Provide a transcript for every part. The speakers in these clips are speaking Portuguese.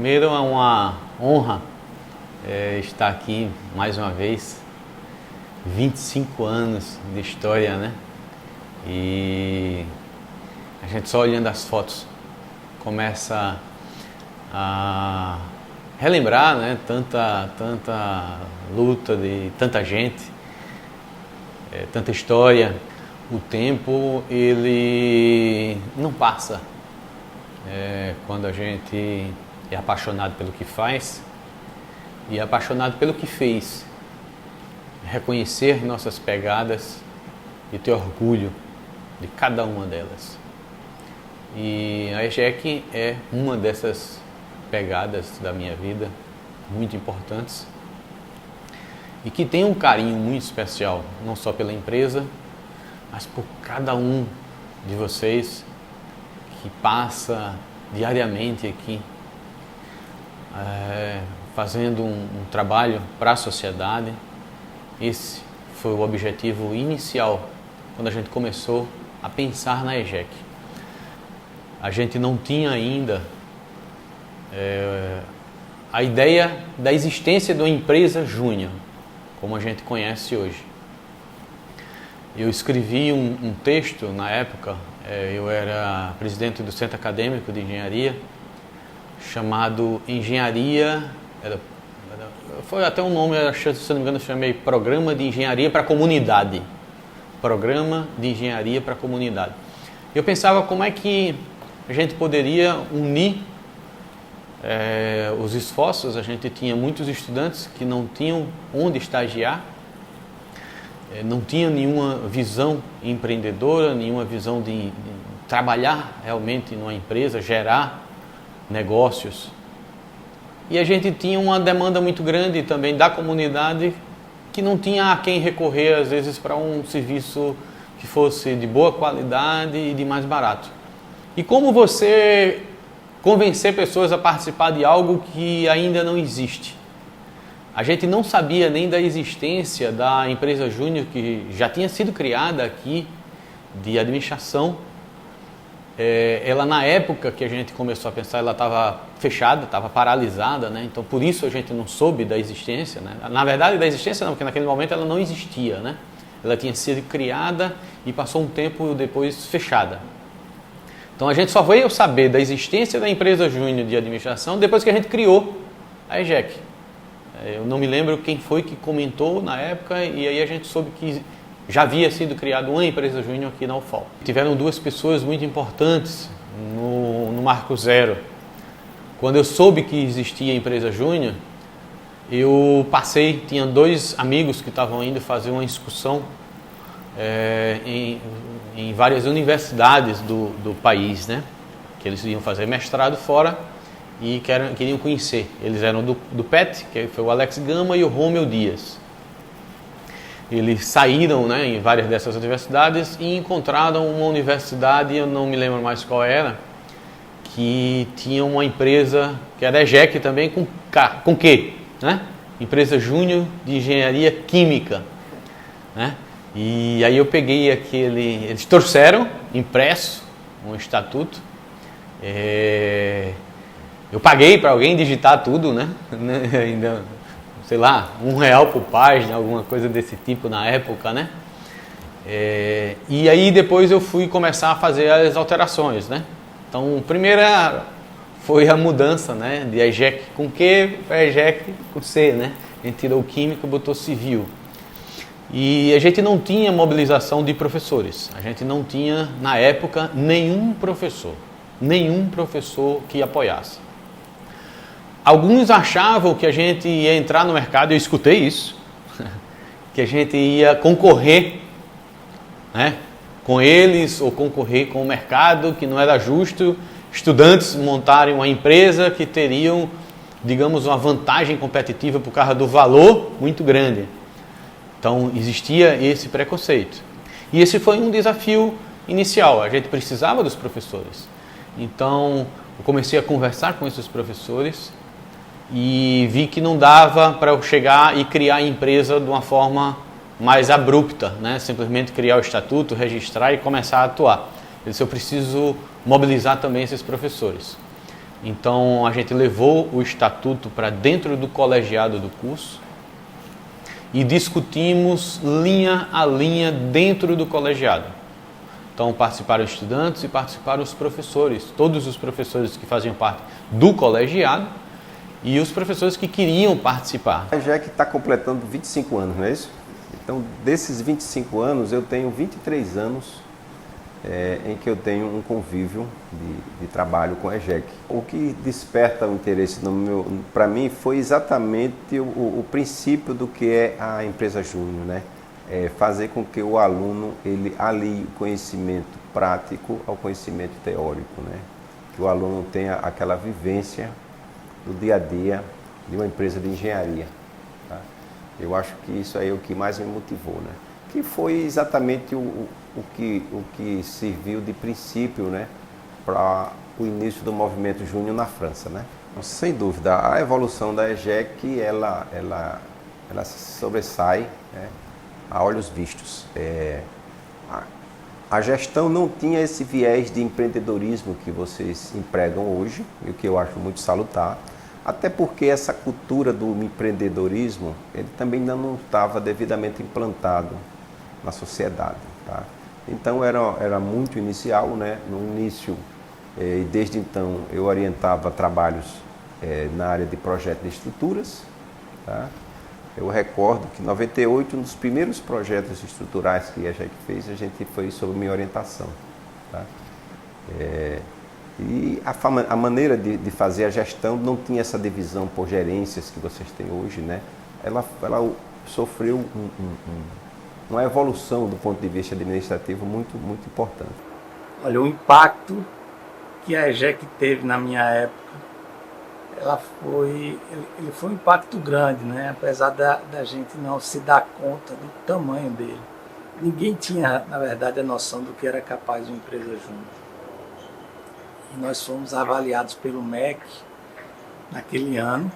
Primeiro é uma honra estar aqui mais uma vez, 25 anos de história, né? E a gente só olhando as fotos começa a relembrar, né? Tanta luta de tanta gente, tanta história. O tempo, ele não passa quando a gente é apaixonado pelo que faz e é apaixonado pelo que fez. Reconhecer nossas pegadas e ter orgulho de cada uma delas. E a EGEC é uma dessas pegadas da minha vida, muito importantes, e que tem um carinho muito especial, não só pela empresa, mas por cada um de vocês que passa diariamente aqui, fazendo um trabalho para a sociedade. Esse foi o objetivo inicial quando a gente começou a pensar na EGEC. A gente não tinha ainda a ideia da existência de uma empresa júnior, como a gente conhece hoje. Eu escrevi um texto na época, eu era presidente do Centro Acadêmico de Engenharia, chamado Engenharia, foi até um nome, se não me engano, eu chamei Programa de Engenharia para a Comunidade. Programa de Engenharia para a Comunidade. Eu pensava como é que a gente poderia unir os esforços. A gente tinha muitos estudantes que não tinham onde estagiar, não tinha nenhuma visão empreendedora, nenhuma visão de trabalhar realmente numa empresa, gerar negócios. E a gente tinha uma demanda muito grande também da comunidade que não tinha a quem recorrer, às vezes, para um serviço que fosse de boa qualidade e de mais barato. E como você convencer pessoas a participar de algo que ainda não existe? A gente não sabia nem da existência da empresa júnior que já tinha sido criada aqui, de administração. Ela, na época que a gente começou a pensar, ela estava fechada, estava paralisada, né? Então por isso a gente não soube da existência, né? Na verdade, da existência não, porque naquele momento ela não existia, né? Ela tinha sido criada e passou um tempo depois fechada. Então a gente só veio saber da existência da empresa júnior de administração depois que a gente criou a EGEC. Eu não me lembro quem foi que comentou na época, e aí a gente soube que já havia sido criada uma empresa júnior aqui na UFOL. Tiveram duas pessoas muito importantes no Marco Zero. Quando eu soube que existia a empresa júnior, eu tinha dois amigos que estavam indo fazer uma excursão em várias universidades do país, né? Que eles iam fazer mestrado fora e queriam conhecer. Eles eram do PET, que foi o Alex Gama, e o Romeu Dias. Eles saíram, né, em várias dessas universidades e encontraram uma universidade, eu não me lembro mais qual era, que tinha uma empresa, que era a EGEC também, com Q, né? Empresa Júnior de Engenharia Química, né? E aí eu peguei eles trouxeram impresso um estatuto, eu paguei para alguém digitar tudo, né? Ainda, sei lá, R$1 por página, alguma coisa desse tipo na época, né? E aí depois eu fui começar a fazer as alterações, né? Então, primeira foi a mudança, né? De EGEC com Q para EGEC com C, né? A gente tirou química e botou civil. E a gente não tinha mobilização de professores. A gente não tinha, na época, nenhum professor que apoiasse. Alguns achavam que a gente ia entrar no mercado, eu escutei isso, que a gente ia concorrer, né, com eles ou concorrer com o mercado, que não era justo estudantes montarem uma empresa que teriam, digamos, uma vantagem competitiva por causa do valor muito grande. Então existia esse preconceito. E esse foi um desafio inicial, a gente precisava dos professores. Então eu comecei a conversar com esses professores e vi que não dava para eu chegar e criar a empresa de uma forma mais abrupta, né? Simplesmente criar o estatuto, registrar e começar a atuar. Eu preciso mobilizar também esses professores. Então a gente levou o estatuto para dentro do colegiado do curso e discutimos linha a linha dentro do colegiado. Então participaram estudantes e participaram os professores, todos os professores que faziam parte do colegiado e os professores que queriam participar. A EJEC está completando 25 anos, não é isso? Então, desses 25 anos, eu tenho 23 anos em que eu tenho um convívio de trabalho com a EJEC. O que desperta o interesse para mim foi exatamente o princípio do que é a empresa júnior, né? Fazer com que o aluno ele alie o conhecimento prático ao conhecimento teórico, né? Que o aluno tenha aquela vivência do dia a dia de uma empresa de engenharia. Tá? Eu acho que isso aí é o que mais me motivou, né? Que foi exatamente o que serviu de princípio, né, para o início do movimento júnior na França, né? Sem dúvida, a evolução da EJEC ela sobressai, né, a olhos vistos. A gestão não tinha esse viés de empreendedorismo que vocês empregam hoje, e o que eu acho muito salutar, até porque essa cultura do empreendedorismo ele também ainda não estava devidamente implantado na sociedade. Tá? Então era muito inicial, né? No início, e desde então eu orientava trabalhos na área de projeto de estruturas. Tá? Eu recordo que em 98, um dos primeiros projetos estruturais que a gente fez, a gente foi sob minha orientação. Tá? E a maneira de fazer a gestão não tinha essa divisão por gerências que vocês têm hoje, né? Ela sofreu uma evolução do ponto de vista administrativo muito, muito importante. Olha, o impacto que a EJEC teve na minha época, ele foi um impacto grande, né? Apesar da gente não se dar conta do tamanho dele. Ninguém tinha, na verdade, a noção do que era capaz de uma empresa júnior. E nós fomos avaliados pelo MEC naquele ano,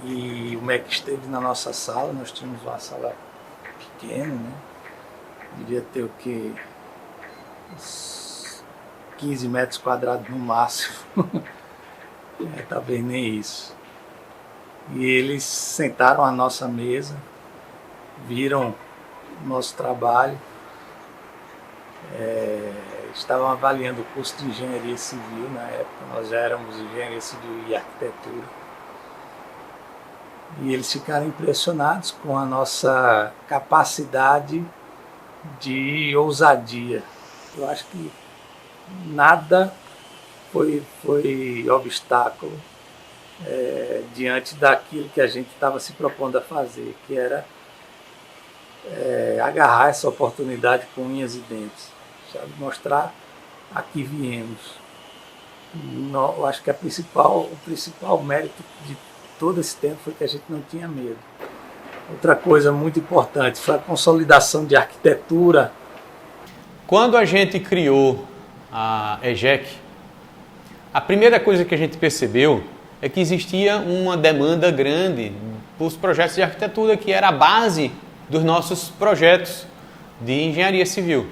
e o MEC esteve na nossa sala, nós tínhamos uma sala pequena, né? Devia ter o quê? Uns 15 metros quadrados no máximo. Talvez nem isso. E eles sentaram à nossa mesa, viram o nosso trabalho, estavam avaliando o curso de engenharia civil na época, nós já éramos engenharia civil e arquitetura. E eles ficaram impressionados com a nossa capacidade de ousadia. Eu acho que nada foi obstáculo diante daquilo que a gente estava se propondo a fazer, que era agarrar essa oportunidade com unhas e dentes, sabe? Mostrar a que viemos. Eu acho que o principal mérito de todo esse tempo foi que a gente não tinha medo. Outra coisa muito importante foi a consolidação de arquitetura. Quando a gente criou a EJEC, a primeira coisa que a gente percebeu é que existia uma demanda grande por projetos de arquitetura, que era a base dos nossos projetos de engenharia civil.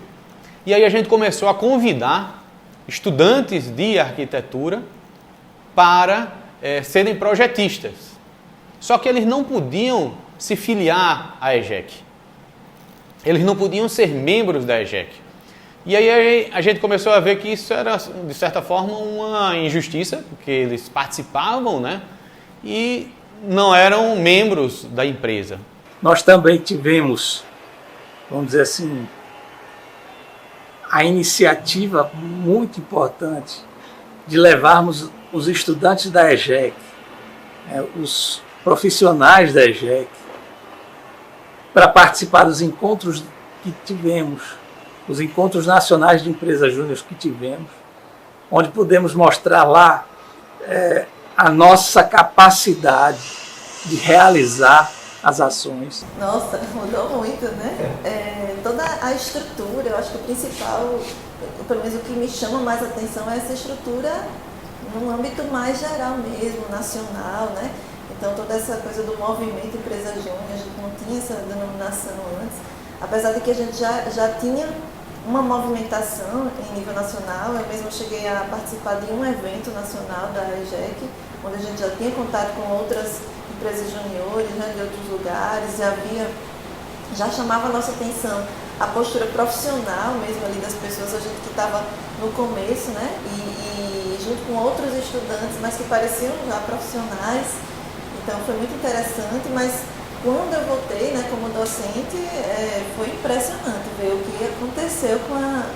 E aí a gente começou a convidar estudantes de arquitetura para serem projetistas. Só que eles não podiam se filiar à EJEC. Eles não podiam ser membros da EJEC. E aí a gente começou a ver que isso era, de certa forma, uma injustiça, porque eles participavam, né? E não eram membros da empresa. Nós também tivemos, vamos dizer assim, a iniciativa muito importante de levarmos os estudantes da EJEC, os profissionais da EJEC, para participar dos encontros que tivemos, os encontros nacionais de empresas júnior que tivemos, onde pudemos mostrar lá a nossa capacidade de realizar as ações. Nossa, mudou muito, né? Toda a estrutura, eu acho que o principal, pelo menos o que me chama mais atenção é essa estrutura num âmbito mais geral mesmo, nacional, né? Então toda essa coisa do movimento Empresa Júnior, a gente não tinha essa denominação antes, apesar de que a gente já tinha uma movimentação em nível nacional. Eu mesmo cheguei a participar de um evento nacional da EGEC, onde a gente já tinha contato com outras empresas juniores, né, de outros lugares, já chamava a nossa atenção a postura profissional mesmo ali das pessoas, a gente que estava no começo, né, e junto com outros estudantes, mas que pareciam já profissionais. Então foi muito interessante, mas quando eu voltei, né, como docente, foi impressionante ver o que aconteceu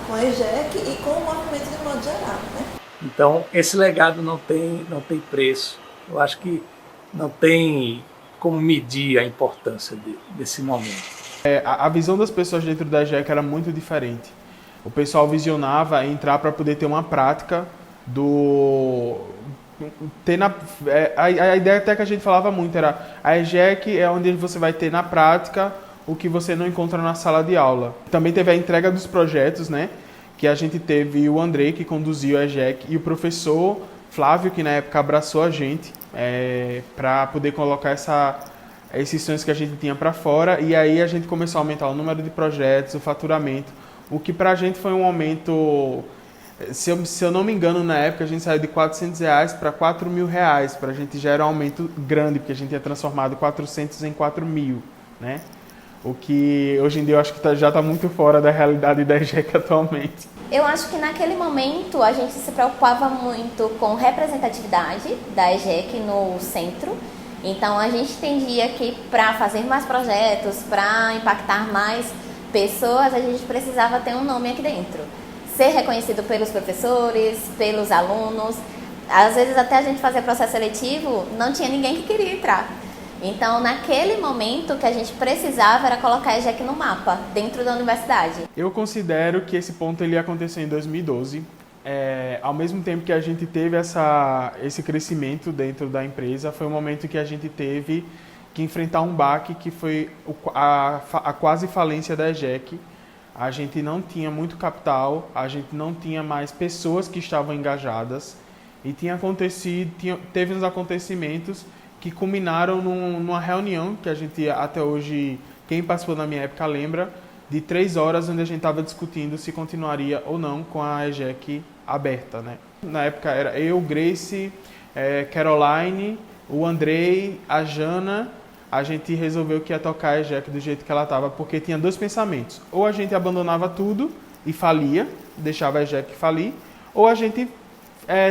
com a EGEC e com o movimento de modo geral, né? Então, esse legado não tem preço. Eu acho que não tem como medir a importância desse momento. A visão das pessoas dentro da EGEC era muito diferente. O pessoal visionava entrar para poder ter uma prática a ideia até que a gente falava muito era a EGEC é onde você vai ter na prática o que você não encontra na sala de aula. Também teve a entrega dos projetos, né? Que a gente teve o Andrei, que conduziu a EGEC, e o professor Flávio, que na época abraçou a gente para poder colocar esses sonhos que a gente tinha para fora. E aí a gente começou a aumentar o número de projetos, o faturamento, o que para a gente foi um aumento. Se eu não me engano, na época a gente saiu de R$400 para R$4.000. Para a gente já era um aumento grande, porque a gente tinha transformado 400 em 4.000, né? O que hoje em dia eu acho que já está muito fora da realidade da EGEC atualmente. Eu acho que naquele momento a gente se preocupava muito com representatividade da EGEC no centro. Então a gente entendia que para fazer mais projetos, para impactar mais pessoas, a gente precisava ter um nome aqui dentro. Ser reconhecido pelos professores, pelos alunos. Às vezes até a gente fazia processo seletivo, não tinha ninguém que queria entrar. Então, naquele momento, o que a gente precisava era colocar a EGEC no mapa, dentro da universidade. Eu considero que esse ponto ele aconteceu em 2012. Ao mesmo tempo que a gente teve esse crescimento dentro da empresa, foi um momento que a gente teve que enfrentar um baque, que foi a quase falência da EGEC. A gente não tinha muito capital, a gente não tinha mais pessoas que estavam engajadas e teve uns acontecimentos que culminaram numa reunião que a gente até hoje, quem participou na minha época lembra, de 3 horas onde a gente estava discutindo se continuaria ou não com a EGEC aberta, né? Na época era eu, Grace, Caroline, o Andrei, a Jana. A gente resolveu que ia tocar a EGEC do jeito que ela estava, porque tinha 2 pensamentos. Ou a gente abandonava tudo e falia, deixava a EGEC falir, ou a gente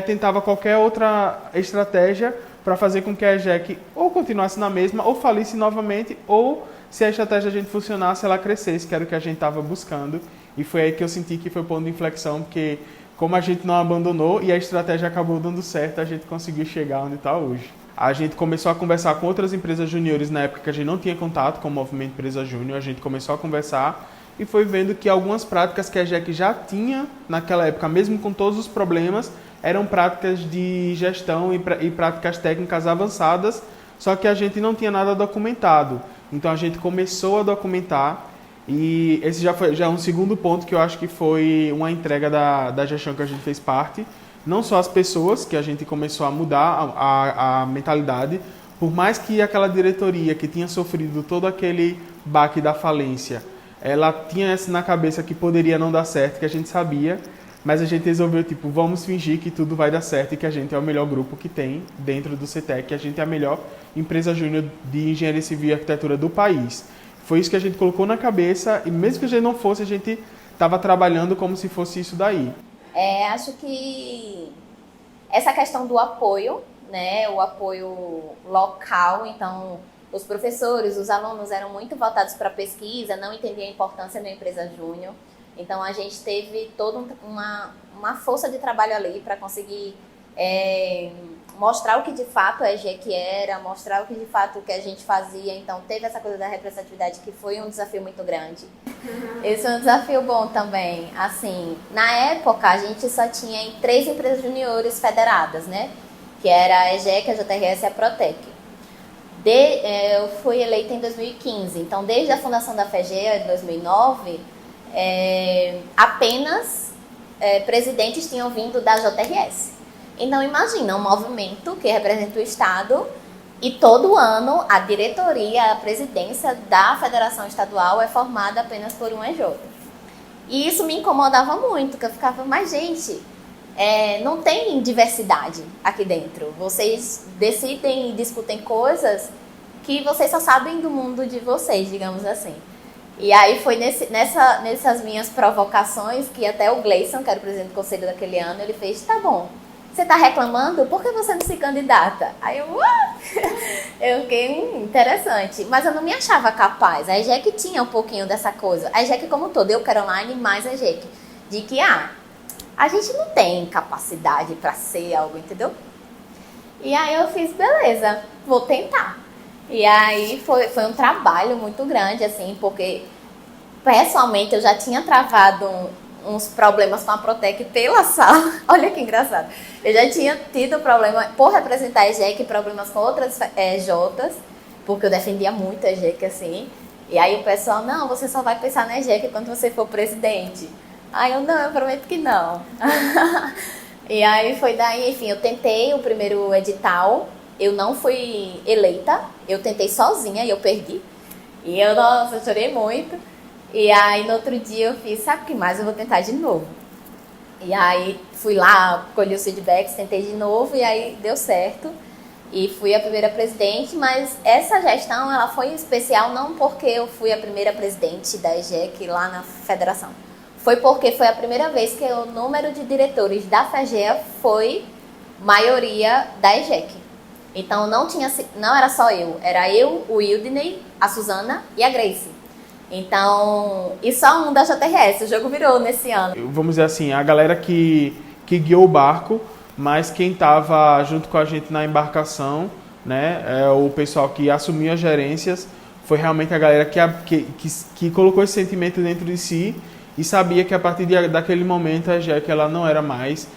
tentava qualquer outra estratégia para fazer com que a EGEC ou continuasse na mesma, ou falisse novamente, ou se a estratégia da gente funcionasse, ela crescesse, que era o que a gente estava buscando. E foi aí que eu senti que foi o ponto de inflexão, porque como a gente não abandonou e a estratégia acabou dando certo, a gente conseguiu chegar onde está hoje. A gente começou a conversar com outras empresas juniores na época que a gente não tinha contato com o movimento Empresa Júnior. A gente começou a conversar e foi vendo que algumas práticas que a EGEC já tinha naquela época, mesmo com todos os problemas, eram práticas de gestão e práticas técnicas avançadas, só que a gente não tinha nada documentado. Então a gente começou a documentar e esse já é um segundo ponto que eu acho que foi uma entrega da gestão que a gente fez parte. Não só as pessoas, que a gente começou a mudar a mentalidade, por mais que aquela diretoria que tinha sofrido todo aquele baque da falência, ela tinha essa na cabeça que poderia não dar certo, que a gente sabia, mas a gente resolveu, vamos fingir que tudo vai dar certo e que a gente é o melhor grupo que tem dentro do CETEC, que a gente é a melhor empresa júnior de engenharia civil e arquitetura do país. Foi isso que a gente colocou na cabeça e mesmo que a gente não fosse, a gente estava trabalhando como se fosse isso daí. Acho que essa questão do apoio, né, o apoio local, então os professores, os alunos eram muito voltados para a pesquisa, não entendiam a importância da empresa júnior. Então a gente teve toda uma força de trabalho ali para conseguir mostrar o que de fato a EGEC era, mostrar o que de fato que a gente fazia. Então teve essa coisa da representatividade que foi um desafio muito grande. Esse é um desafio bom também. Assim, na época a gente só tinha 3 empresas juniores federadas, né? Que era a EGEC, a JRS e a Protec. Eu fui eleita em 2015, então desde a fundação da FEGEA em 2009, apenas presidentes tinham vindo da JRS. Então imagina um movimento que representa o Estado e todo ano a diretoria, a presidência da Federação Estadual é formada apenas por um EJ. E isso me incomodava muito, que eu ficava, mas gente, não tem diversidade aqui dentro. Vocês decidem e discutem coisas que vocês só sabem do mundo de vocês, digamos assim. E aí foi nessas minhas provocações que até o Gleison, que era o presidente do conselho daquele ano, ele fez, tá bom, você tá reclamando? Por que você não se candidata? Aí eu fiquei interessante. Mas eu não me achava capaz. A EJEC tinha um pouquinho dessa coisa. A EJEC como um todo, eu, Caroline, mais a EJEC. De que, a gente não tem capacidade para ser algo, entendeu? E aí eu fiz, beleza, vou tentar. E aí foi um trabalho muito grande, assim, porque pessoalmente eu já tinha travado uns problemas com a Protec pela sala. Olha que engraçado. Eu já tinha tido problema por representar a EJEC, problemas com outras Jotas, porque eu defendia muito a EJEC, assim. E aí o pessoal, não, você só vai pensar na EJEC quando você for presidente. Aí eu, não, eu prometo que não. E aí foi daí, enfim, eu tentei o primeiro edital, eu não fui eleita, eu tentei sozinha e eu perdi. E eu, nossa, eu chorei muito. E aí no outro dia eu fiz, sabe o que mais? Eu vou tentar de novo. E aí fui lá, colhi os feedbacks, tentei de novo e aí deu certo. E fui a primeira presidente, mas essa gestão ela foi especial não porque eu fui a primeira presidente da EJEC lá na federação. Foi porque foi a primeira vez que o número de diretores da FEGEA foi maioria da EJEC. Então não era só eu, era eu, o Wildney, a Suzana e a Grace. Então, e só um da JRS, o jogo virou nesse ano. Vamos dizer assim, a galera que guiou o barco, mas quem estava junto com a gente na embarcação, né, o pessoal que assumiu as gerências, foi realmente a galera que colocou esse sentimento dentro de si e sabia que a partir daquele momento a EJEC ela não era mais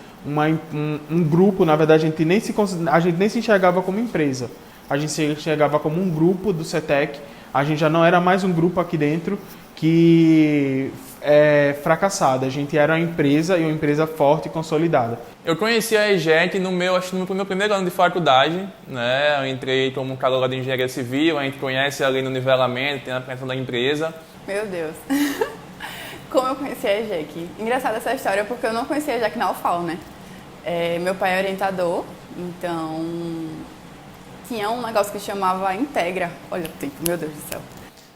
um grupo. Na verdade, a gente nem se enxergava como empresa, a gente se enxergava como um grupo do CETEC. A gente já não era mais um grupo aqui dentro que é fracassado, a gente era uma empresa e uma empresa forte e consolidada. Eu conheci a EJEC no meu primeiro ano de faculdade, né? Eu entrei como calor de engenharia civil, a gente conhece ali no nivelamento, tem a apresentação da empresa. Meu Deus! Como eu conheci a EJEC? Engraçada essa história porque eu não conhecia a EJEC na UFAL, né? Meu pai é orientador, então tinha um negócio que chamava Integra. Olha o tempo, meu Deus do céu.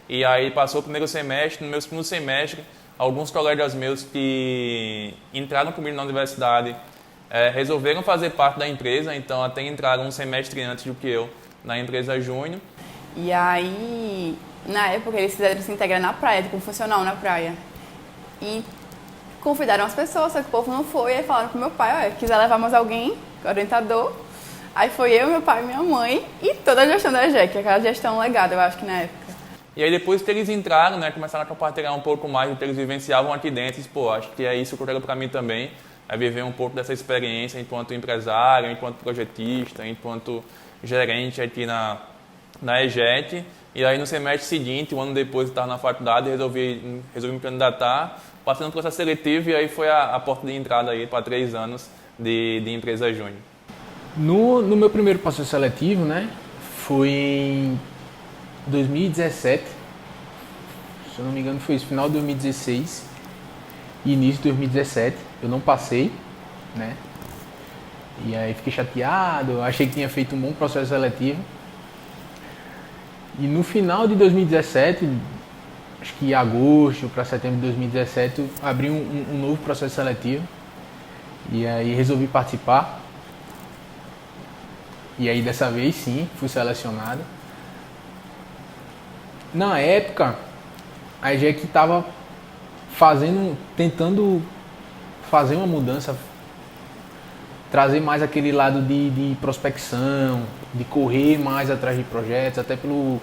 E aí passou o primeiro semestre, no meu segundo semestre, alguns colegas meus que entraram comigo na universidade resolveram fazer parte da empresa, então até entraram um semestre antes do que eu na empresa Júnior. E aí, na época, eles fizeram esse Integra na praia, como funcional na praia. E convidaram as pessoas, só que o povo não foi, aí falaram pro meu pai, quiser levar mais alguém, orientador. Aí foi eu, meu pai, minha mãe e toda a gestão da EJEC, aquela gestão legada, eu acho que na época. E aí depois que eles entraram, né, começaram a compartilhar um pouco mais do que eles vivenciavam aqui dentro, e, acho que é isso que eu quero para mim também, é viver um pouco dessa experiência enquanto empresário, enquanto projetista, enquanto gerente aqui na EJEC. E aí no semestre seguinte, um ano depois de estar na faculdade, resolvi me candidatar, passando no processo seletivo, e aí foi a porta de entrada aí para 3 anos de empresa Júnior. No meu primeiro processo seletivo, né, foi em 2017, se eu não me engano foi isso, final de 2016 e início de 2017, eu não passei, né, e aí fiquei chateado, achei que tinha feito um bom processo seletivo, e no final de 2017, acho que em agosto para setembro de 2017, eu abri um novo processo seletivo, e aí resolvi participar. E aí dessa vez sim, fui selecionado. Na época, a EJEC estava tentando fazer uma mudança, trazer mais aquele lado de prospecção, de correr mais atrás de projetos, até pelo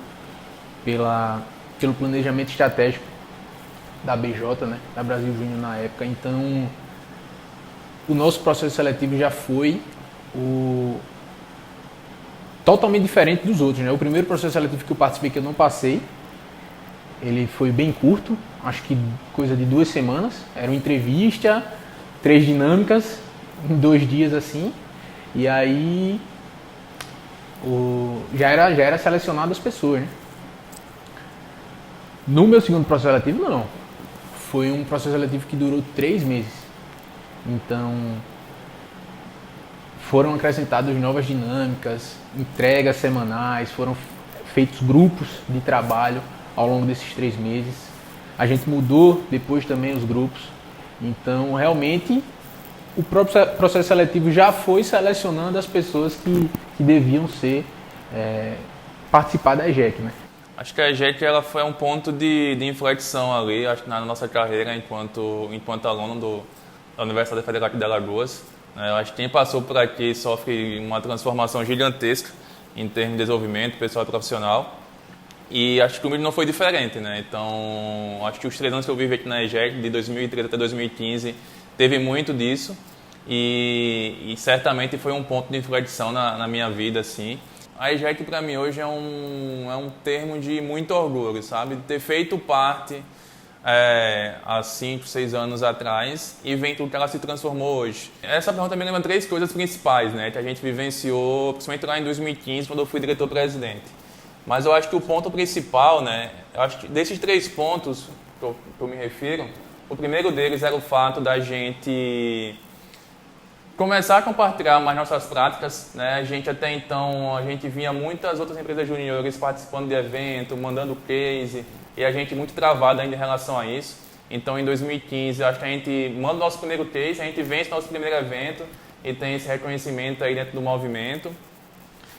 planejamento estratégico da BJ, né, da Brasil Júnior na época. Então, o nosso processo seletivo já foi totalmente diferente dos outros, né? O primeiro processo seletivo que eu participei, que eu não passei, ele foi bem curto, acho que coisa de 2 semanas. Era uma entrevista, 3 dinâmicas, em 2 dias assim. E aí já era selecionado as pessoas, né? No meu segundo processo seletivo, não. foi um processo seletivo que durou 3 meses. Então, foram acrescentadas novas dinâmicas, entregas semanais, foram feitos grupos de trabalho ao longo desses 3 meses. A gente mudou depois também os grupos. Então, realmente, o próprio processo seletivo já foi selecionando as pessoas que deviam participar da EJEC, né? Acho que a EJEC ela foi um ponto de inflexão ali, acho que na nossa carreira enquanto aluno da Universidade Federal de Alagoas. Eu acho que quem passou por aqui sofre uma transformação gigantesca em termos de desenvolvimento pessoal e profissional. E acho que o meu não foi diferente, né? Então, acho que os 3 anos que eu vivi aqui na EJEC, de 2013 até 2015, teve muito disso. E certamente foi um ponto de inflexão na minha vida, assim. A EJEC, para mim, hoje é um termo de muito orgulho, sabe? De ter feito parte há 5, 6 anos atrás e vem tudo que ela se transformou hoje. Essa pergunta me lembra 3 coisas principais, né? Que a gente vivenciou, principalmente lá em 2015, quando eu fui diretor-presidente. Mas eu acho que o ponto principal, né? Eu acho que desses 3 pontos que eu me refiro, o primeiro deles era o fato da gente começar a compartilhar mais nossas práticas, né? A gente até então, vinha muitas outras empresas juniores participando de evento, mandando case, e a gente muito travado ainda em relação a isso. Então, em 2015, acho que a gente manda o nosso primeiro case, a gente vence o nosso primeiro evento e tem esse reconhecimento aí dentro do movimento.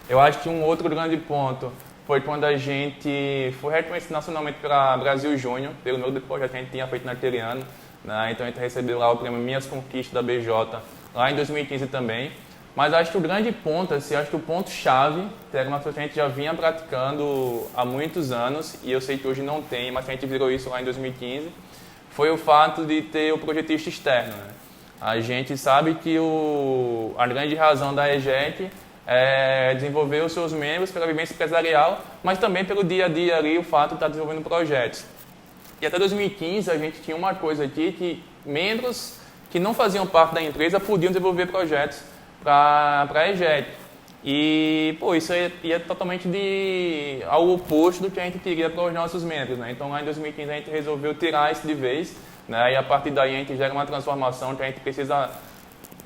Eu acho que um outro grande ponto foi quando a gente foi reconhecido nacionalmente pela Brasil Júnior, pelo número de projetos que a gente tinha feito naquele ano, né? Então, a gente recebeu lá o prêmio Minhas Conquistas da BJ, lá em 2015 também. Mas acho que o grande ponto, assim, acho que o ponto-chave, que era uma coisa que a gente já vinha praticando há muitos anos, e eu sei que hoje não tem, mas a gente virou isso lá em 2015, foi o fato de ter o projetista externo, né? A gente sabe que a grande razão da EJEC é desenvolver os seus membros pela vivência empresarial, mas também pelo dia a dia ali, o fato de estar desenvolvendo projetos. E até 2015 a gente tinha uma coisa aqui que membros que não faziam parte da empresa podiam desenvolver projetos para a EJEC. E, isso ia totalmente ao oposto do que a gente queria para os nossos membros, né? Então, lá em 2015 a gente resolveu tirar isso de vez, né? E a partir daí a gente gera uma transformação que a gente precisa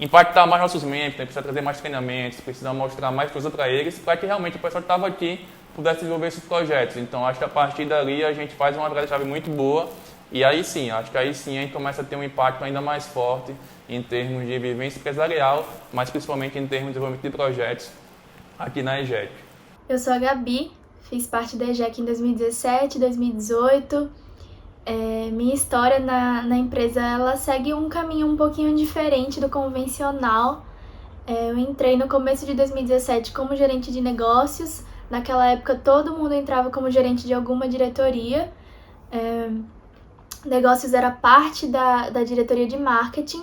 impactar mais nossos membros, né? Precisa trazer mais treinamentos, precisa mostrar mais coisa para eles, para que realmente o pessoal que estava aqui pudesse desenvolver esses projetos. Então, acho que a partir dali a gente faz uma virada-chave muito boa. E aí sim, acho que aí sim a gente começa a ter um impacto ainda mais forte em termos de vivência empresarial, mas principalmente em termos de desenvolvimento de projetos aqui na EJEC. Eu sou a Gabi, fiz parte da EJEC em 2017, 2018. Minha história na empresa ela segue um caminho um pouquinho diferente do convencional. Eu entrei no começo de 2017 como gerente de negócios. Naquela época todo mundo entrava como gerente de alguma diretoria. Negócios era parte da diretoria de marketing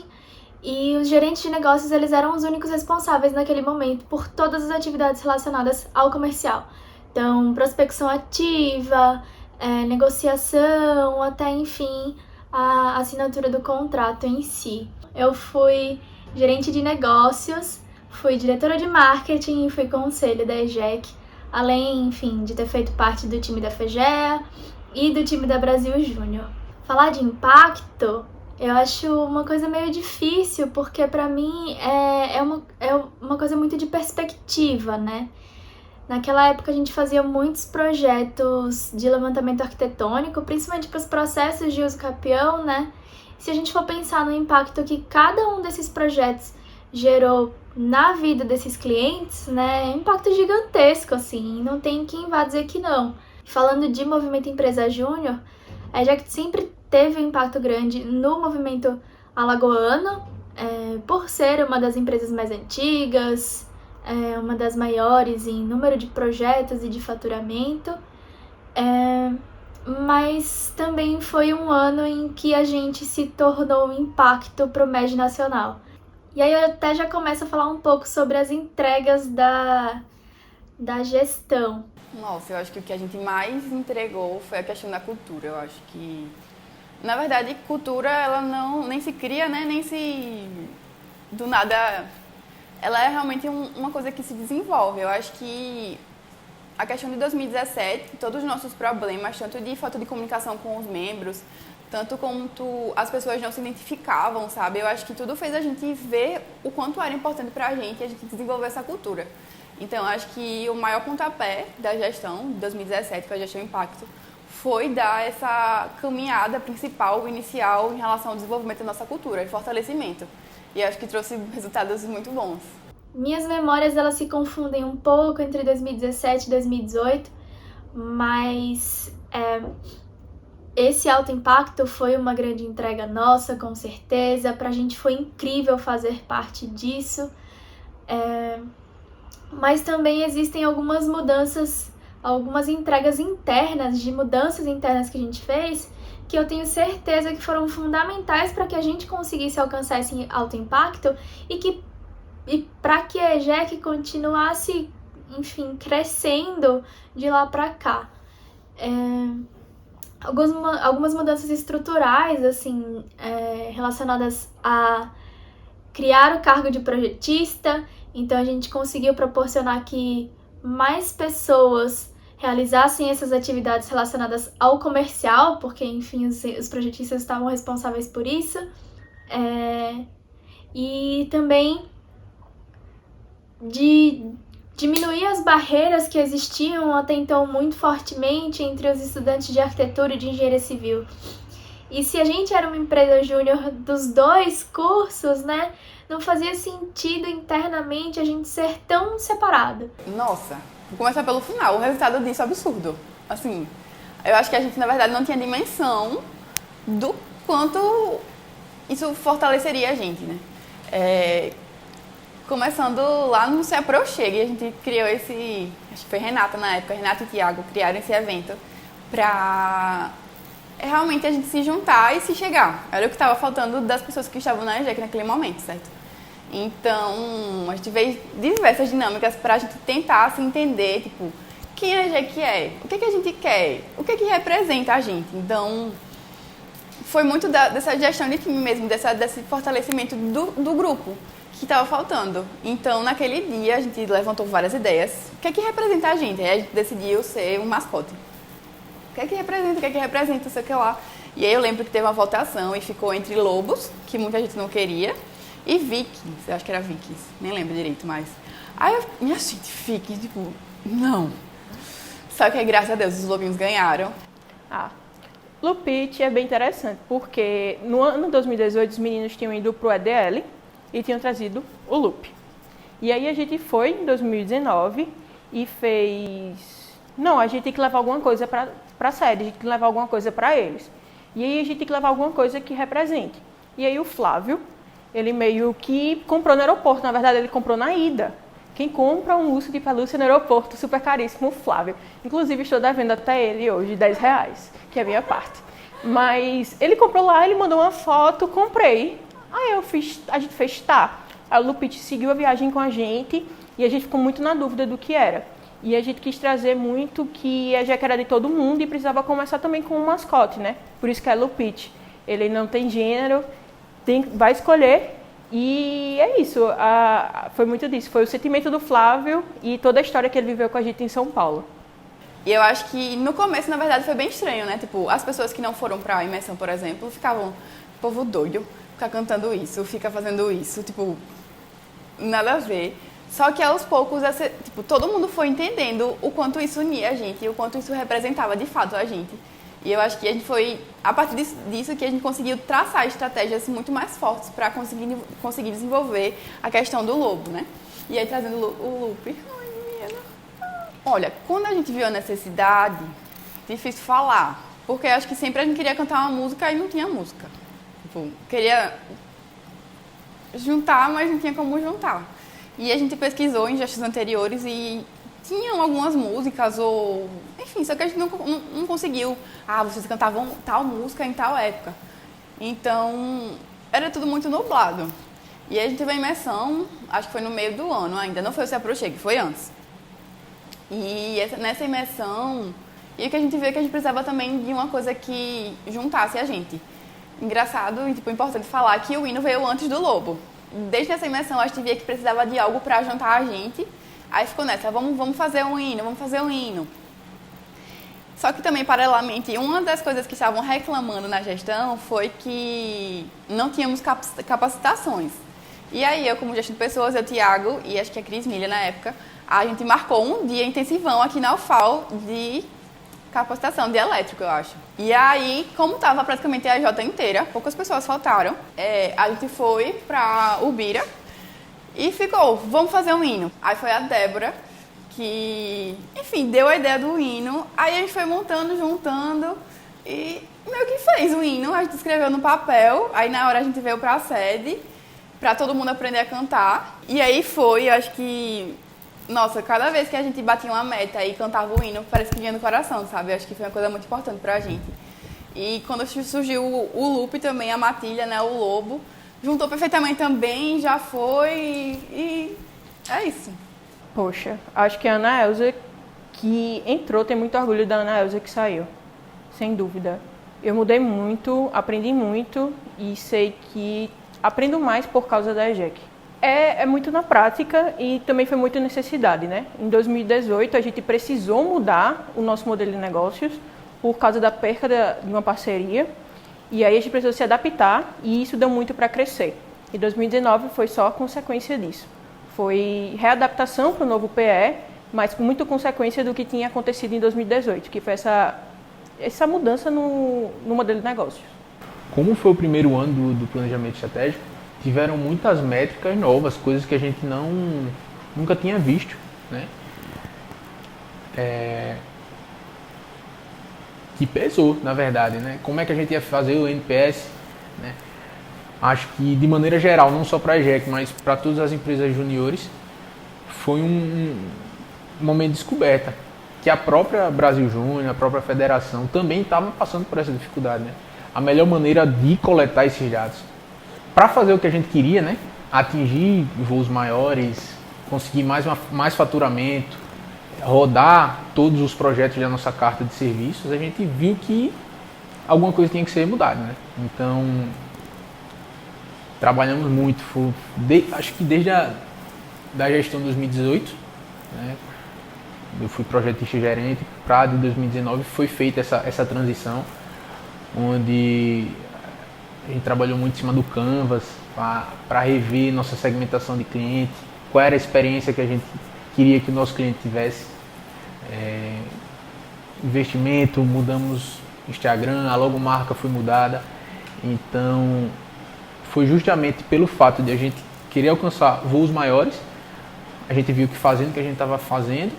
e os gerentes de negócios eles eram os únicos responsáveis naquele momento por todas as atividades relacionadas ao comercial. Então, prospecção ativa, negociação, até enfim, a assinatura do contrato em si. Eu fui gerente de negócios, fui diretora de marketing e fui conselho da EJEC, além, enfim, de ter feito parte do time da FEGEA e do time da Brasil Júnior. Falar de impacto, eu acho uma coisa meio difícil, porque para mim é uma coisa muito de perspectiva, né? Naquela época a gente fazia muitos projetos de levantamento arquitetônico, principalmente para os processos de uso capião, né? Se a gente for pensar no impacto que cada um desses projetos gerou na vida desses clientes, né? É um impacto gigantesco, assim, não tem quem vá dizer que não. Falando de movimento Empresa Júnior, a EJEC sempre teve um impacto grande no movimento alagoano, por ser uma das empresas mais antigas, uma das maiores em número de projetos e de faturamento, mas também foi um ano em que a gente se tornou um impacto para o MED nacional. E aí eu até já começo a falar um pouco sobre as entregas da gestão. Nossa, eu acho que o que a gente mais entregou foi a questão da cultura. Eu acho que, na verdade, cultura ela nem se cria, né? Nem se do nada. Ela é realmente uma coisa que se desenvolve. Eu acho que a questão de 2017, todos os nossos problemas, tanto de falta de comunicação com os membros, tanto quanto as pessoas não se identificavam, sabe? Eu acho que tudo fez a gente ver o quanto era importante para a gente desenvolver essa cultura. Então, acho que o maior pontapé da gestão de 2017, que é a gestão Impacto, foi dar essa caminhada principal, inicial, em relação ao desenvolvimento da nossa cultura, de fortalecimento. E acho que trouxe resultados muito bons. Minhas memórias, elas se confundem um pouco entre 2017 e 2018, mas esse alto impacto foi uma grande entrega nossa, com certeza. Pra gente foi incrível fazer parte disso. Mas também existem algumas mudanças, algumas entregas internas, de mudanças internas que a gente fez, que eu tenho certeza que foram fundamentais para que a gente conseguisse alcançar esse alto impacto e para que a EJEC continuasse, enfim, crescendo de lá para cá. Algumas mudanças estruturais, assim, relacionadas a criar o cargo de projetista. Então a gente conseguiu proporcionar que mais pessoas realizassem essas atividades relacionadas ao comercial, porque, enfim, os projetistas estavam responsáveis por isso. E também de diminuir as barreiras que existiam até então muito fortemente entre os estudantes de arquitetura e de engenharia civil. E se a gente era uma empresa júnior dos dois cursos, né, não fazia sentido internamente a gente ser tão separado. Nossa, vou começar pelo final. O resultado disso é absurdo. Assim, eu acho que a gente, na verdade, não tinha dimensão do quanto isso fortaleceria a gente, né? Começando lá no Se Aproxegue, a gente criou esse... Acho que foi Renata na época, Renata e Thiago criaram esse evento para realmente a gente se juntar e se chegar. Era o que estava faltando das pessoas que estavam na EJEC naquele momento, certo? Então, a gente fez diversas dinâmicas para a gente tentar se entender, tipo, quem a EJEC é, o que a gente quer, o que representa a gente. Então, foi muito dessa gestão de time mesmo, desse fortalecimento do grupo que estava faltando. Então, naquele dia, a gente levantou várias ideias. O que representa a gente? Aí a gente decidiu ser um mascote. O que representa, sei que lá. E aí eu lembro que teve uma votação e ficou entre lobos, que muita gente não queria, e vikings. Eu acho que era vikings, nem lembro direito, mas... Aí eu, minha gente, vikings, tipo, não. Só que aí, graças a Deus, os lobinhos ganharam. Lupit é bem interessante, porque no ano 2018 os meninos tinham ido pro EDL e tinham trazido o Loop. E aí a gente foi em 2019 e fez... Não, a gente tem que levar alguma coisa para a sede, a gente tem que levar alguma coisa para eles. E aí a gente tem que levar alguma coisa que represente. E aí o Flávio, ele meio que comprou no aeroporto, na verdade ele comprou na ida. Quem compra um urso de pelúcia no aeroporto, super caríssimo, o Flávio. Inclusive estou devendo até ele hoje R$10, que é a minha parte. Mas ele comprou lá, ele mandou uma foto, comprei. Aí a gente fez, tá. Aí o Lupit seguiu a viagem com a gente e a gente ficou muito na dúvida do que era. E a gente quis trazer muito que a EJEC era de todo mundo e precisava começar também com um mascote, né? Por isso que é Lupit. Ele não tem gênero, vai escolher. E é isso, foi muito disso. Foi o sentimento do Flávio e toda a história que ele viveu com a gente em São Paulo. E eu acho que no começo, na verdade, foi bem estranho, né? Tipo, as pessoas que não foram pra imersão, por exemplo, ficavam, povo doido, fica cantando isso, fica fazendo isso, tipo, nada a ver. Só que aos poucos, tipo, todo mundo foi entendendo o quanto isso unia a gente e o quanto isso representava de fato a gente. E eu acho que a gente foi, a partir disso, que a gente conseguiu traçar estratégias muito mais fortes para conseguir desenvolver a questão do lobo, né? E aí trazendo o Loop. Ai, menina. Olha, quando a gente viu a necessidade, difícil falar, porque acho que sempre a gente queria cantar uma música e não tinha música. Tipo, queria juntar, mas não tinha como juntar. E a gente pesquisou em gestos anteriores e tinham algumas músicas, ou... Enfim, só que a gente não conseguiu. Vocês cantavam tal música em tal época. Então, era tudo muito nublado. E aí a gente teve a imersão, acho que foi no meio do ano ainda. Não foi o Se Aproxegue, foi antes. E nessa imersão, e o que a gente viu que a gente precisava também de uma coisa que juntasse a gente. Engraçado e, importante falar que o hino veio antes do Lobo. Desde essa imersão, a gente via que precisava de algo para juntar a gente. Aí ficou nessa, vamos fazer um hino, Só que também, paralelamente, uma das coisas que estavam reclamando na gestão foi que não tínhamos capacitações. E aí, eu como gestão de pessoas, eu, Tiago e acho que a Cris Milha na época, a gente marcou um dia intensivão aqui na UFAL de capacitação de elétrico, eu acho. E aí, como estava praticamente a EJ inteira, poucas pessoas faltaram, a gente foi para Ubira e ficou, vamos fazer um hino. Aí foi a Débora que, enfim, deu a ideia do hino, aí a gente foi montando, juntando e meio que fez o hino, a gente escreveu no papel, aí na hora a gente veio para a sede, para todo mundo aprender a cantar, e aí foi, eu acho que, nossa, cada vez que a gente batia uma meta e cantava o hino, parece que vinha no coração, sabe? Eu acho que foi uma coisa muito importante pra gente. E quando surgiu o Lupe também, a Matilha, né, o Lobo, juntou perfeitamente também, já foi e é isso. Poxa, acho que a Ana Elza que entrou tem muito orgulho da Ana Elza que saiu, sem dúvida. Eu mudei muito, aprendi muito e sei que aprendo mais por causa da EJEC. É muito na prática e também foi muita necessidade, né? Em 2018 a gente precisou mudar o nosso modelo de negócios por causa da perca de uma parceria e aí a gente precisou se adaptar e isso deu muito para crescer. E 2019 foi só a consequência disso. Foi readaptação para o novo PE, mas com muita consequência do que tinha acontecido em 2018, que foi essa mudança no modelo de negócios. Como foi o primeiro ano do planejamento estratégico, tiveram muitas métricas novas, coisas que a gente nunca tinha visto, né? Que pesou, na verdade, né? Como é que a gente ia fazer o NPS, né? Acho que, de maneira geral, não só para a EJEC, mas para todas as empresas juniores, foi um momento de descoberta, que a própria Brasil Júnior, a própria federação, também estava passando por essa dificuldade, né? A melhor maneira de coletar esses dados, para fazer o que a gente queria, né? Atingir voos maiores, conseguir mais faturamento, rodar todos os projetos da nossa carta de serviços, a gente viu que alguma coisa tinha que ser mudada, né? Então, trabalhamos muito, acho que desde da gestão de 2018, né? Eu fui projetista gerente, para de 2019 foi feita essa transição, onde a gente trabalhou muito em cima do Canvas para rever nossa segmentação de cliente, qual era a experiência que a gente queria que o nosso cliente tivesse. Investimento, mudamos Instagram, a logomarca foi mudada. Então, foi justamente pelo fato de a gente querer alcançar voos maiores, a gente viu que fazendo o que a gente estava fazendo,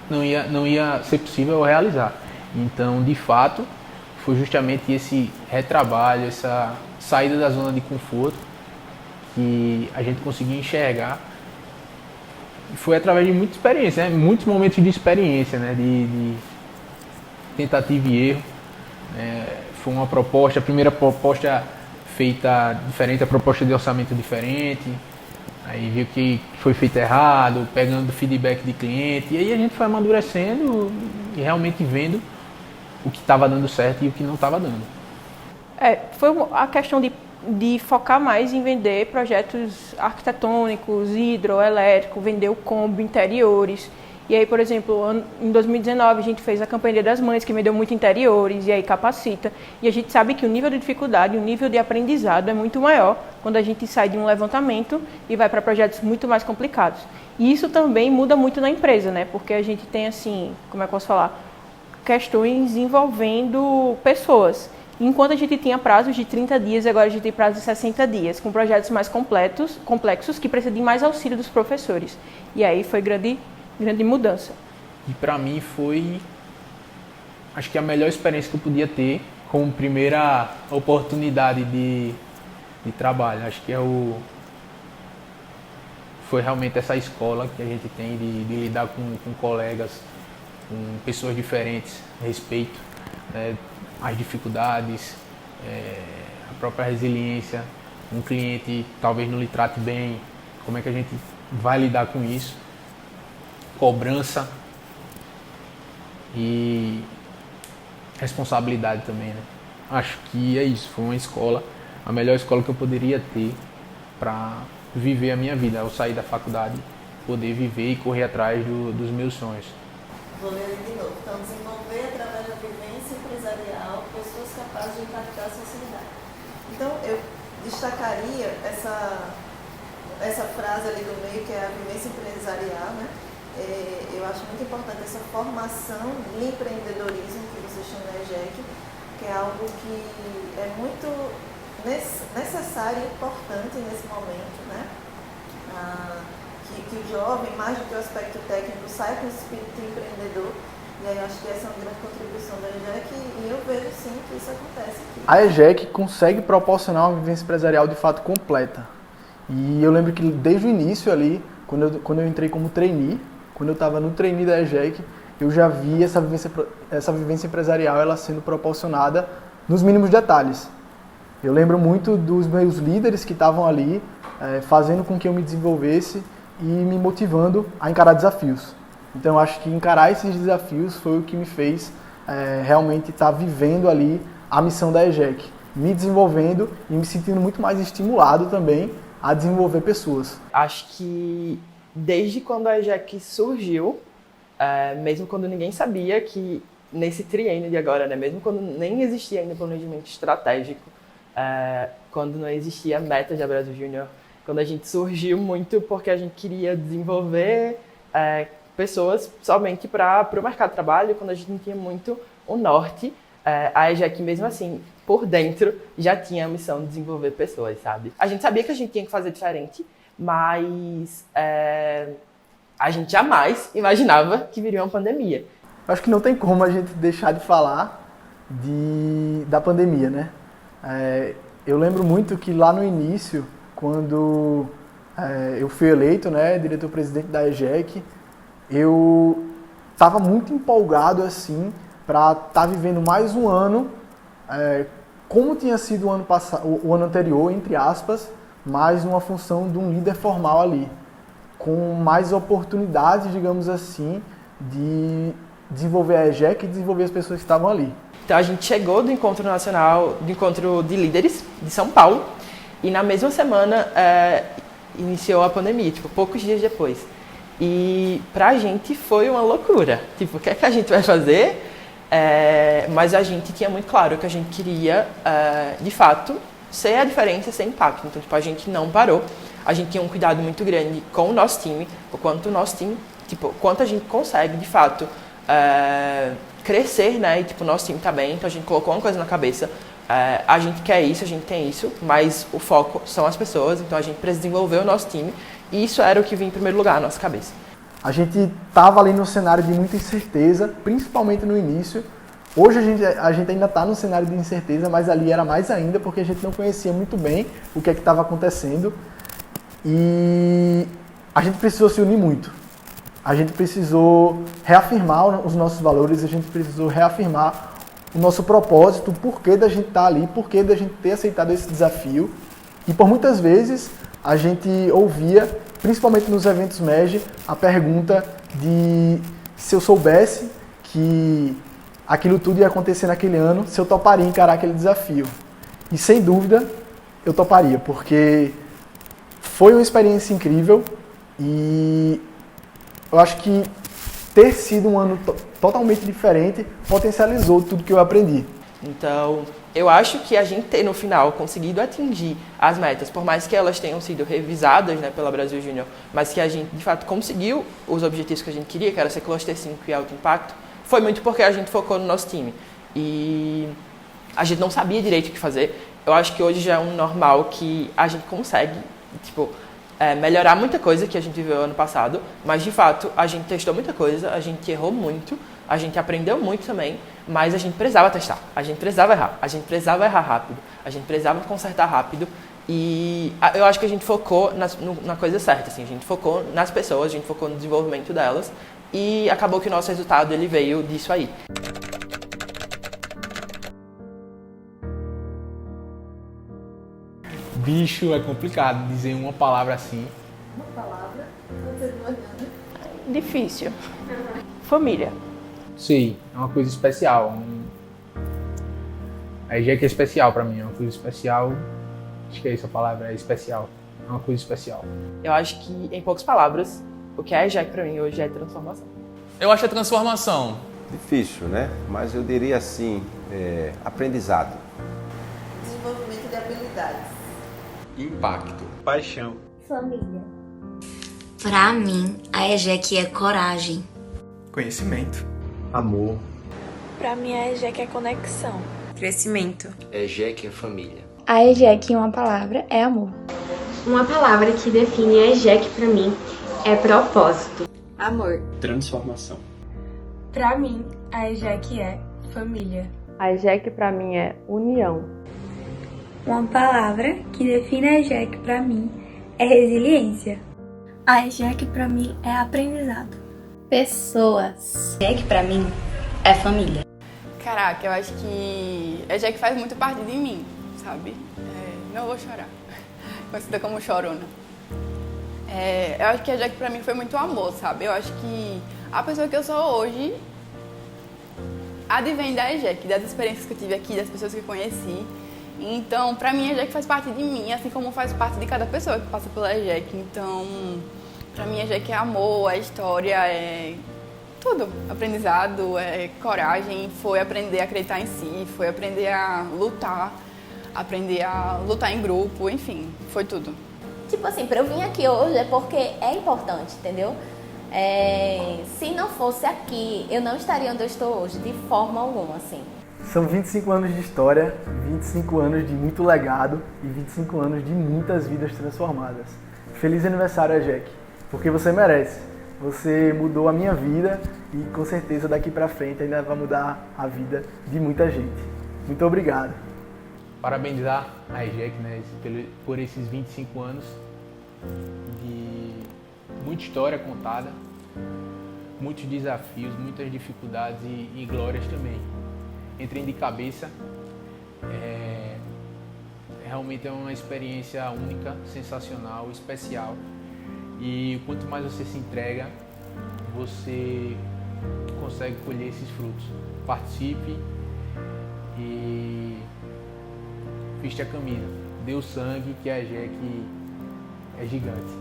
não ia ser possível realizar. Então, de fato, foi justamente esse retrabalho, essa saída da zona de conforto que a gente conseguiu enxergar. E foi através de muita experiência, né? Muitos momentos de experiência, né? De tentativa e erro. Foi uma proposta, a primeira proposta feita diferente, a proposta de orçamento diferente. Aí viu que foi feito errado, pegando feedback de cliente. E aí a gente foi amadurecendo e realmente vendo o que estava dando certo e o que não estava dando. Foi a questão de focar mais em vender projetos arquitetônicos, hidroelétrico, vender o combo, interiores. E aí, por exemplo, em 2019 a gente fez a campanha Dia das Mães, que vendeu muito interiores, e aí capacita. E a gente sabe que o nível de dificuldade, o nível de aprendizado é muito maior quando a gente sai de um levantamento e vai para projetos muito mais complicados. E isso também muda muito na empresa, né? Porque a gente tem, assim, como é que eu posso falar? Questões envolvendo pessoas. Enquanto a gente tinha prazos de 30 dias, agora a gente tem prazos de 60 dias, com projetos mais complexos que precisam de mais auxílio dos professores. E aí foi grande mudança. E para mim foi, acho que a melhor experiência que eu podia ter como primeira oportunidade de trabalho. Acho que foi realmente essa escola que a gente tem de lidar com colegas, com pessoas diferentes, respeito, né, as dificuldades, a própria resiliência. Um cliente talvez não lhe trate bem, como é que a gente vai lidar com isso? Cobrança e responsabilidade também, né? Acho que é isso, foi uma escola, a melhor escola que eu poderia ter para viver a minha vida, ao sair da faculdade, poder viver e correr atrás dos meus sonhos. Vou ler ele de novo. Então, desenvolver através da vivência empresarial pessoas capazes de impactar a sociedade. Então, eu destacaria essa frase ali do meio, que é a vivência empresarial, né? Eu acho muito importante essa formação de empreendedorismo que vocês têm na EJEC, que é algo que é muito necessário e importante nesse momento, né? Que o jovem, mais do que o aspecto técnico, saia com esse espírito empreendedor. E aí eu acho que essa é uma grande contribuição da EJEC e eu vejo sim que isso acontece aqui. A EJEC consegue proporcionar uma vivência empresarial de fato completa. E eu lembro que desde o início ali, quando eu entrei como trainee, quando eu estava no trainee da EJEC, eu já vi essa vivência empresarial ela sendo proporcionada nos mínimos detalhes. Eu lembro muito dos meus líderes que estavam ali, fazendo com que eu me desenvolvesse e me motivando a encarar desafios. Então, eu acho que encarar esses desafios foi o que me fez realmente estar vivendo ali a missão da EJEC, me desenvolvendo e me sentindo muito mais estimulado também a desenvolver pessoas. Acho que desde quando a EJEC surgiu, mesmo quando ninguém sabia que nesse triênio de agora, né, mesmo quando nem existia ainda planejamento estratégico, quando não existia metas da Brasil Júnior, quando a gente surgiu muito porque a gente queria desenvolver pessoas somente para o mercado de trabalho, quando a gente não tinha muito o norte, a EJEC mesmo assim, por dentro, já tinha a missão de desenvolver pessoas, sabe? A gente sabia que a gente tinha que fazer diferente, mas a gente jamais imaginava que viria uma pandemia. Acho que não tem como a gente deixar de falar da pandemia, né? Eu lembro muito que lá no início, quando eu fui eleito, né, diretor-presidente da EJEC, eu estava muito empolgado assim para estar vivendo mais um ano, como tinha sido o ano passado, o ano anterior, entre aspas, mas numa função de um líder formal ali, com mais oportunidades, digamos assim, de desenvolver a EJEC e desenvolver as pessoas que estavam ali. Então a gente chegou do encontro nacional, do encontro de líderes de São Paulo, e na mesma semana iniciou a pandemia, tipo, poucos dias depois. E pra gente foi uma loucura. Tipo, o que é que a gente vai fazer? Mas a gente tinha muito claro que a gente queria, de fato, ser a diferença, ser impacto. Então, tipo, a gente não parou. A gente tinha um cuidado muito grande com o nosso time, o quanto o nosso time, tipo, quanto a gente consegue, de fato, crescer, né? E, tipo, o nosso time tá bem, então a gente colocou uma coisa na cabeça. A gente quer isso, a gente tem isso, mas o foco são as pessoas, então a gente precisa desenvolver o nosso time. E isso era o que vinha em primeiro lugar na nossa cabeça. A gente estava ali no cenário de muita incerteza, principalmente no início. Hoje a gente ainda está no cenário de incerteza, mas ali era mais ainda, porque a gente não conhecia muito bem o que é que estava acontecendo. E a gente precisou se unir muito. A gente precisou reafirmar os nossos valores, a gente precisou reafirmar o nosso propósito, o porquê da gente estar ali, o porquê da gente ter aceitado esse desafio. E por muitas vezes a gente ouvia, principalmente nos eventos MEG, a pergunta de se eu soubesse que aquilo tudo ia acontecer naquele ano, se eu toparia encarar aquele desafio. E sem dúvida eu toparia, porque foi uma experiência incrível e eu acho que ter sido um ano totalmente diferente potencializou tudo que eu aprendi. Então, eu acho que a gente ter, no final, conseguido atingir as metas, por mais que elas tenham sido revisadas, né, pela Brasil Júnior, mas que a gente, de fato, conseguiu os objetivos que a gente queria, que era ser Cluster 5 e alto impacto, foi muito porque a gente focou no nosso time. E a gente não sabia direito o que fazer. Eu acho que hoje já é um normal que a gente consegue, tipo, melhorar muita coisa que a gente viveu ano passado, mas, de fato, a gente testou muita coisa, a gente errou muito, a gente aprendeu muito também, mas a gente precisava testar, a gente precisava errar, a gente precisava errar rápido, a gente precisava consertar rápido e eu acho que a gente focou na coisa certa, assim, a gente focou nas pessoas, a gente focou no desenvolvimento delas e acabou que o nosso resultado ele veio disso aí. Bicho, é complicado dizer uma palavra assim. Uma palavra? Você não Difícil. Família. Sei, é uma coisa especial. A EJEC é especial pra mim, é uma coisa especial. Acho que é essa palavra, é especial. É uma coisa especial. Eu acho que, em poucas palavras, o que é a EJEC pra mim hoje é transformação. Eu acho que é transformação. Difícil, né? Mas eu diria assim, aprendizado. Desenvolvimento de habilidades. Impacto. Paixão. Família. Pra mim, a EJEC é coragem. Conhecimento. Amor. Pra mim, a EJEC é conexão. Crescimento. EJEC é família. A EJEC em uma palavra é amor. Uma palavra que define a EJEC pra mim é propósito. Amor. Transformação. Pra mim, a EJEC é família. A EJEC pra mim é união. Uma palavra que define a EJEC pra mim é resiliência. A EJEC pra mim é aprendizado. Pessoas. A EJEC pra mim é família. Caraca, eu acho que a EJEC faz muito parte de mim, sabe? Não vou chorar. Conhecida como chorona. Eu acho que a EJEC pra mim foi muito amor, sabe? Eu acho que a pessoa que eu sou hoje advém da EJEC, das experiências que eu tive aqui, das pessoas que eu conheci. Então, pra mim, a EJEC faz parte de mim, assim como faz parte de cada pessoa que passa pela EJEC. Então, pra mim, a EJEC é amor, é história, é tudo. Aprendizado, é coragem, foi aprender a acreditar em si, foi aprender a lutar em grupo, enfim, foi tudo. Tipo assim, pra eu vir aqui hoje é porque é importante, entendeu? Se não fosse aqui, eu não estaria onde eu estou hoje, de forma alguma, assim. São 25 anos de história, 25 anos de muito legado e 25 anos de muitas vidas transformadas. Feliz aniversário, EJEC, porque você merece. Você mudou a minha vida e com certeza daqui pra frente ainda vai mudar a vida de muita gente. Muito obrigado. Parabenizar a EJEC, né, por esses 25 anos de muita história contada, muitos desafios, muitas dificuldades e glórias também. Entrem de cabeça, realmente é uma experiência única, sensacional, especial. E quanto mais você se entrega, você consegue colher esses frutos. Participe e viste a camisa. Dê o sangue, que a EJEC é gigante.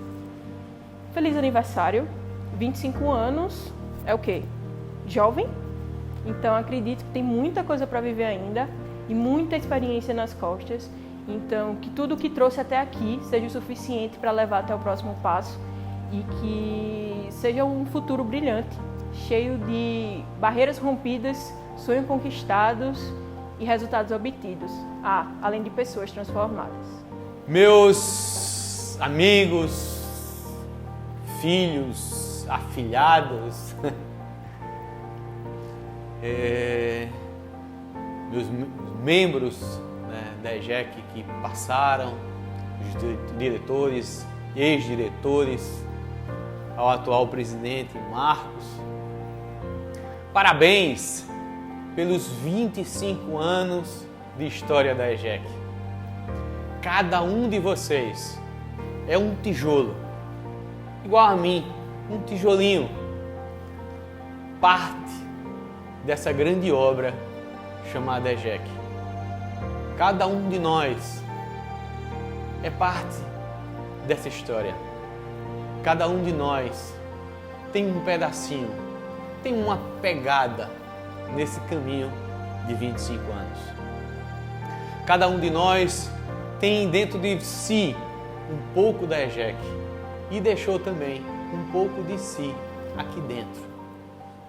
Feliz aniversário. 25 anos é o quê? Jovem? Então acredito que tem muita coisa para viver ainda e muita experiência nas costas. Então que tudo que trouxe até aqui seja o suficiente para levar até o próximo passo e que seja um futuro brilhante, cheio de barreiras rompidas, sonhos conquistados e resultados obtidos. Além de pessoas transformadas. Meus amigos, filhos, afilhados, meus membros, né, da EJEC que passaram, os diretores, ex-diretores, ao atual presidente Marcos. Parabéns pelos 25 anos de história da EJEC. Cada um de vocês é um tijolo, igual a mim, um tijolinho, parte dessa grande obra chamada EJEC. Cada um de nós é parte dessa história. Cada um de nós tem um pedacinho, tem uma pegada nesse caminho de 25 anos. Cada um de nós tem dentro de si um pouco da EJEC e deixou também um pouco de si aqui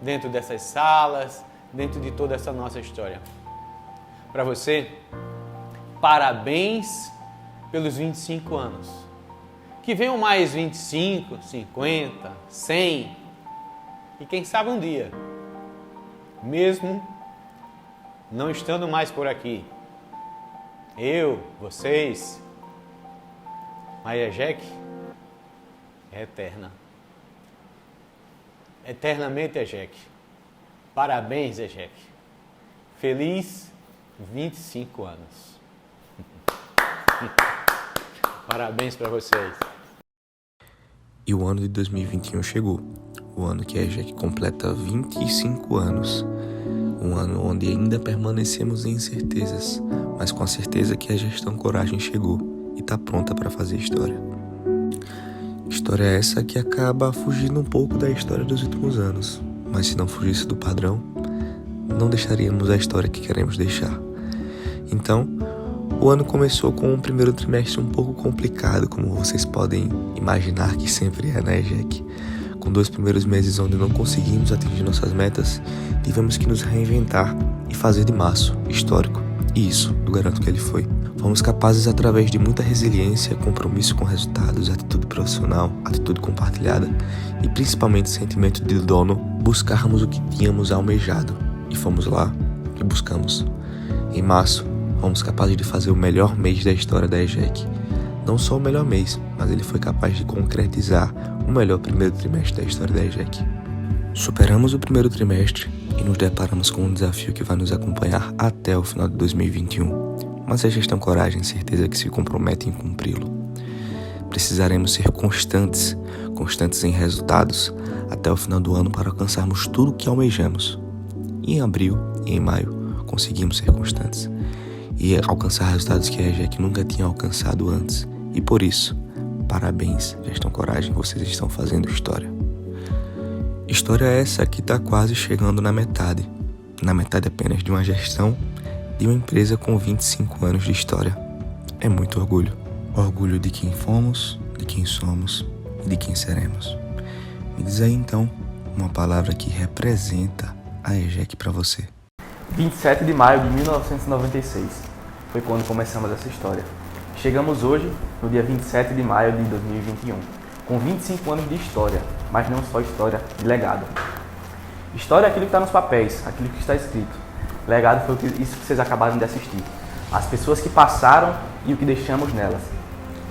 dentro dessas salas, dentro de toda essa nossa história. Para você, parabéns pelos 25 anos. Que venham mais 25, 50, 100 e quem sabe um dia, mesmo não estando mais por aqui, eu, vocês, a EJEC é eterna. Eternamente EJEC. Parabéns, EJEC. Feliz 25 anos. Parabéns para vocês. E o ano de 2021 chegou. O ano que a EJEC completa 25 anos. Um ano onde ainda permanecemos em incertezas, mas com a certeza que a gestão Coragem chegou e está pronta para fazer história. História essa que acaba fugindo um pouco da história dos últimos anos, mas se não fugisse do padrão, não deixaríamos a história que queremos deixar. Então, o ano começou com um primeiro trimestre um pouco complicado, como vocês podem imaginar que sempre é na EJEC. Com 2 primeiros meses onde não conseguimos atingir nossas metas, tivemos que nos reinventar e fazer de março histórico. E isso, eu garanto que ele foi. Fomos capazes, através de muita resiliência, compromisso com resultados, atitude profissional, atitude compartilhada e principalmente sentimento de dono, buscarmos o que tínhamos almejado. E fomos lá e buscamos. Em março, fomos capazes de fazer o melhor mês da história da EJEC. Não só o melhor mês, mas ele foi capaz de concretizar o melhor primeiro trimestre da história da EJEC. Superamos o primeiro trimestre e nos deparamos com um desafio que vai nos acompanhar até o final de 2021. Mas a gestão coragem, certeza que se compromete em cumpri-lo. Precisaremos ser constantes em resultados até o final do ano para alcançarmos tudo o que almejamos. E em abril e em maio conseguimos ser constantes e alcançar resultados que a EJEC nunca tinha alcançado antes. E por isso, parabéns, gestão coragem, vocês estão fazendo história. História essa que está quase chegando na metade apenas de uma gestão de uma empresa com 25 anos de história. É muito orgulho. Orgulho de quem fomos, de quem somos e de quem seremos. Me diz aí então uma palavra que representa a EJEC para você. 27 de maio de 1996 foi quando começamos essa história. Chegamos hoje, no dia 27 de maio de 2021, com 25 anos de história, mas não só história, de legado. História é aquilo que está nos papéis, aquilo que está escrito. Legado foi isso que vocês acabaram de assistir. As pessoas que passaram e o que deixamos nelas.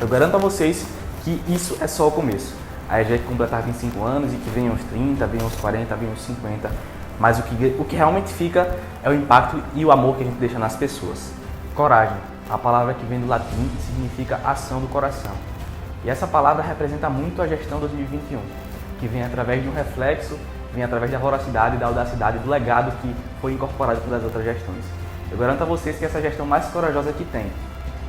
Eu garanto a vocês que isso é só o começo. A EJEC completar 25 anos e que venham os 30, venham os 40, venham os 50. Mas o que realmente fica é o impacto e o amor que a gente deixa nas pessoas. Coragem, a palavra que vem do latim e significa ação do coração. E essa palavra representa muito a gestão 2021, que vem através de um reflexo, vem através da voracidade, da audacidade, do legado que foi incorporado pelas outras gestões. Eu garanto a vocês que essa é a gestão mais corajosa que tem,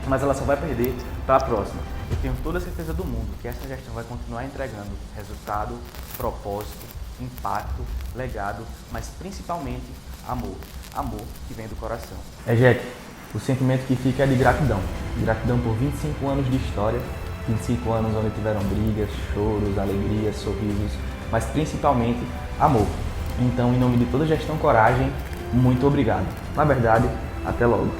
mas ela só vai perder para a próxima. Eu tenho toda a certeza do mundo que essa gestão vai continuar entregando resultado, propósito, impacto, legado, mas principalmente amor. Amor que vem do coração. EJEC, o sentimento que fica é de gratidão. Gratidão por 25 anos de história, 25 anos onde tiveram brigas, choros, alegrias, sorrisos, mas principalmente amor. Então, em nome de toda a gestão Coragem, muito obrigado. Na verdade, até logo.